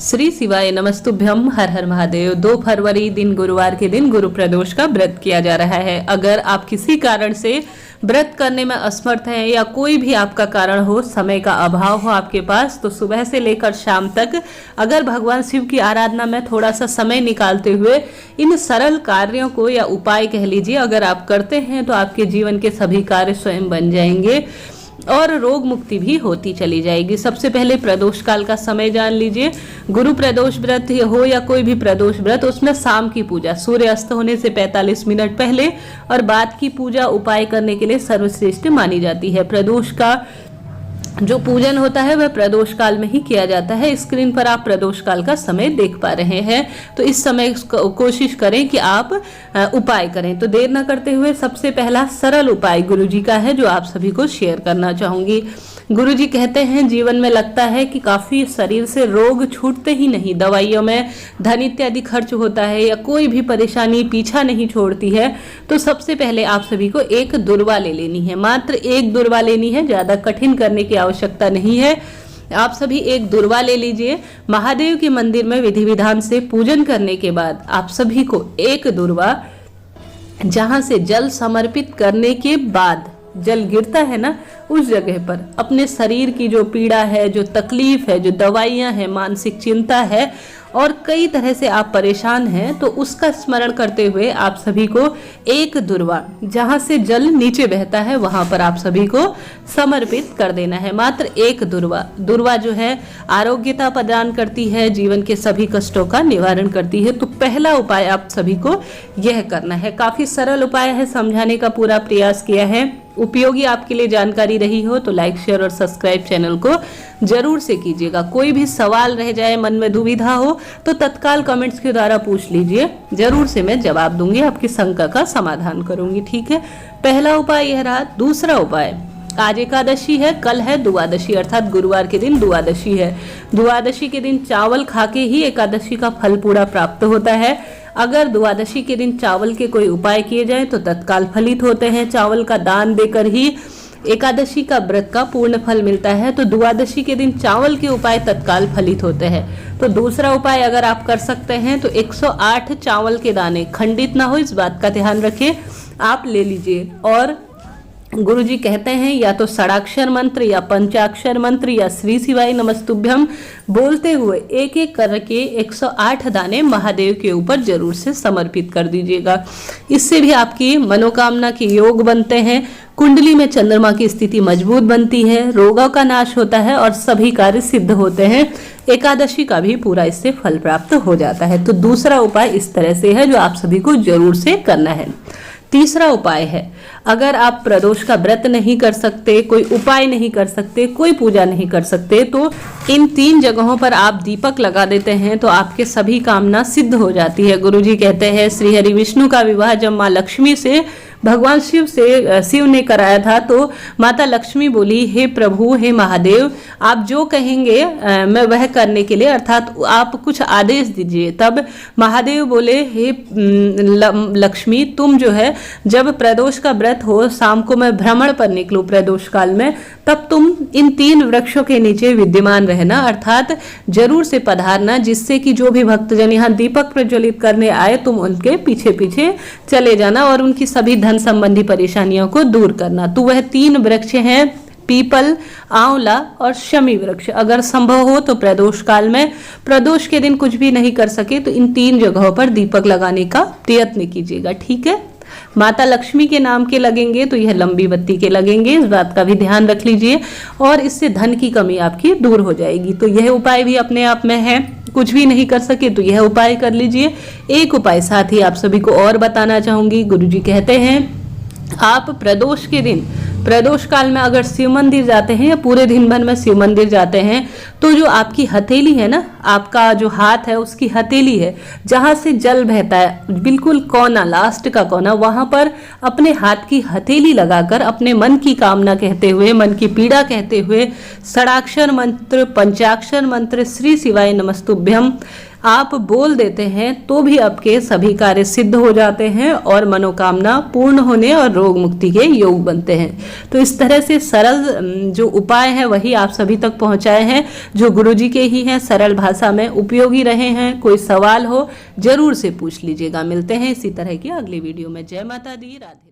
श्री शिवाय नमस्तुभ्यम। हर हर महादेव। 2 फरवरी दिन गुरुवार के दिन गुरु प्रदोष का व्रत किया जा रहा है। अगर आप किसी कारण से व्रत करने में असमर्थ हैं या कोई भी आपका कारण हो, समय का अभाव हो आपके पास, तो सुबह से लेकर शाम तक अगर भगवान शिव की आराधना में थोड़ा सा समय निकालते हुए इन सरल कार्यों को या उपाय कह लीजिए अगर आप करते हैं तो आपके जीवन के सभी कार्य स्वयं बन जाएंगे और रोग मुक्ति भी होती चली जाएगी। सबसे पहले प्रदोष काल का समय जान लीजिए। गुरु प्रदोष व्रत हो या कोई भी प्रदोष व्रत, उसमें शाम की पूजा सूर्य अस्त होने से 45 मिनट पहले और बाद की पूजा उपाय करने के लिए सर्वश्रेष्ठ मानी जाती है। प्रदोष का जो पूजन होता है वह प्रदोष काल में ही किया जाता है। स्क्रीन पर आप प्रदोष काल का समय देख पा रहे हैं, तो इस समय कोशिश करें कि आप उपाय करें। तो देर न करते हुए सबसे पहला सरल उपाय गुरुजी का है जो आप सभी को शेयर करना चाहूंगी। गुरुजी कहते हैं जीवन में लगता है कि काफी शरीर से रोग छूटते ही नहीं, दवाइयों में धन इत्यादि खर्च होता है या कोई भी परेशानी पीछा नहीं छोड़ती है, तो सबसे पहले आप सभी को एक दुर्वा ले लेनी है। मात्र एक दुर्वा लेनी है, ज्यादा कठिन करने की आवश्यकता नहीं है। आप सभी एक दुर्वा ले लीजिए। महादेव के मंदिर में विधि विधान से पूजन करने के बाद आप सभी को एक दुर्वा, जहां से जल समर्पित करने के बाद जल गिरता है ना, उस जगह पर अपने शरीर की जो पीड़ा है, जो तकलीफ है, जो दवाइयां हैं, मानसिक चिंता है और कई तरह से आप परेशान हैं, तो उसका स्मरण करते हुए आप सभी को एक दुर्वा, जहां से जल नीचे बहता है वहां पर आप सभी को समर्पित कर देना है। मात्र एक दुर्वा जो है आरोग्यता प्रदान करती है, जीवन के सभी कष्टों का निवारण करती है। तो पहला उपाय आप सभी को यह करना है। काफी सरल उपाय है, समझाने का पूरा प्रयास किया है। उपयोगी आपके लिए जानकारी रही हो तो लाइक शेयर और सब्सक्राइब चैनल को जरूर से कीजिएगा। कोई भी सवाल रह जाए, मन में दुविधा हो तो तत्काल कमेंट्स के द्वारा पूछ लीजिए, जरूर से मैं जवाब दूंगी, आपकी शंका का समाधान करूंगी। ठीक है, पहला उपाय यह रहा। दूसरा उपाय, आज एकादशी है, कल है द्वादशी, अर्थात गुरुवार के दिन द्वादशी है। द्वादशी के दिन चावल खाके ही एकादशी का फल पूरा प्राप्त होता है। अगर द्वादशी के दिन चावल के कोई उपाय किए जाए तो तत्काल फलित होते हैं। चावल का दान देकर ही एकादशी का व्रत का पूर्ण फल मिलता है, तो द्वादशी के दिन चावल के उपाय तत्काल फलित होते हैं। तो दूसरा उपाय अगर आप कर सकते हैं तो 108 चावल के दाने, खंडित ना हो इस बात का ध्यान रखें, आप ले लीजिए। और गुरुजी कहते हैं या तो षडाक्षर मंत्र या पंचाक्षर मंत्र या श्री शिवाय नमस्तुभ्यम बोलते हुए एक एक करके 108 दाने महादेव के ऊपर जरूर से समर्पित कर दीजिएगा। इससे भी आपकी मनोकामना के योग बनते हैं, कुंडली में चंद्रमा की स्थिति मजबूत बनती है, रोगों का नाश होता है और सभी कार्य सिद्ध होते हैं। एकादशी का भी पूरा इससे फल प्राप्त हो जाता है। तो दूसरा उपाय इस तरह से है जो आप सभी को जरूर से करना है। तीसरा उपाय है, अगर आप प्रदोष का व्रत नहीं कर सकते, कोई उपाय नहीं कर सकते, कोई पूजा नहीं कर सकते, तो इन 3 जगहों पर आप दीपक लगा देते हैं तो आपके सभी कामना सिद्ध हो जाती है। गुरुजी कहते हैं श्री हरि विष्णु का विवाह जब माँ लक्ष्मी से भगवान शिव ने कराया था, तो माता लक्ष्मी बोली, हे प्रभु, हे महादेव, आप जो कहेंगे मैं वह करने के लिए, अर्थात आप कुछ आदेश दीजिए। तब महादेव बोले, हे लक्ष्मी, तुम जो है जब प्रदोष का व्रत हो, शाम को मैं भ्रमण पर निकलूं प्रदोष काल में, तब तुम इन 3 वृक्षों के नीचे विद्यमान रहना, अर्थात जरूर से पधारना, जिससे कि जो भी भक्तजन यहाँ दीपक प्रज्वलित करने आए तुम उनके पीछे पीछे चले जाना और उनकी सभी धन संबंधी परेशानियों को दूर करना। तो वह 3 वृक्ष हैं, पीपल, आंवला और शमी वृक्ष। अगर संभव हो तो प्रदोष काल में, प्रदोष के दिन कुछ भी नहीं कर सके तो इन 3 जगहों पर दीपक लगाने का प्रयत्न कीजिएगा। ठीक है, माता लक्ष्मी के नाम के लगेंगे तो यह लंबी बत्ती के लगेंगे, इस बात का भी ध्यान रख लीजिए और इससे धन की कमी आपकी दूर हो जाएगी। तो यह उपाय भी अपने आप में है। कुछ भी नहीं कर सके तो यह उपाय कर लीजिए। एक उपाय साथ ही आप सभी को और बताना चाहूंगी। गुरुजी कहते हैं आप प्रदोष के दिन, प्रदोष काल में अगर शिव मंदिर जाते हैं या पूरे दिन भर में शिव मंदिर जाते हैं, तो जो आपकी हथेली है ना, आपका जो हाथ है उसकी हथेली है, जहां से जल बहता है, बिल्कुल कोना, लास्ट का कोना, वहां पर अपने हाथ की हथेली लगाकर अपने मन की कामना कहते हुए, मन की पीड़ा कहते हुए षडाक्षर मंत्र, पंचाक्षर मंत्र, श्री शिवाय नमस्तुभ्यम आप बोल देते हैं तो भी आपके सभी कार्य सिद्ध हो जाते हैं और मनोकामना पूर्ण होने और रोग मुक्ति के योग बनते हैं। तो इस तरह से सरल जो उपाय है वही आप सभी तक पहुंचाए हैं। जो गुरुजी के ही हैं, सरल भाषा में उपयोगी रहे हैं। कोई सवाल हो जरूर से पूछ लीजिएगा। मिलते हैं इसी तरह की अगली वीडियो में। जय माता दी, राधे।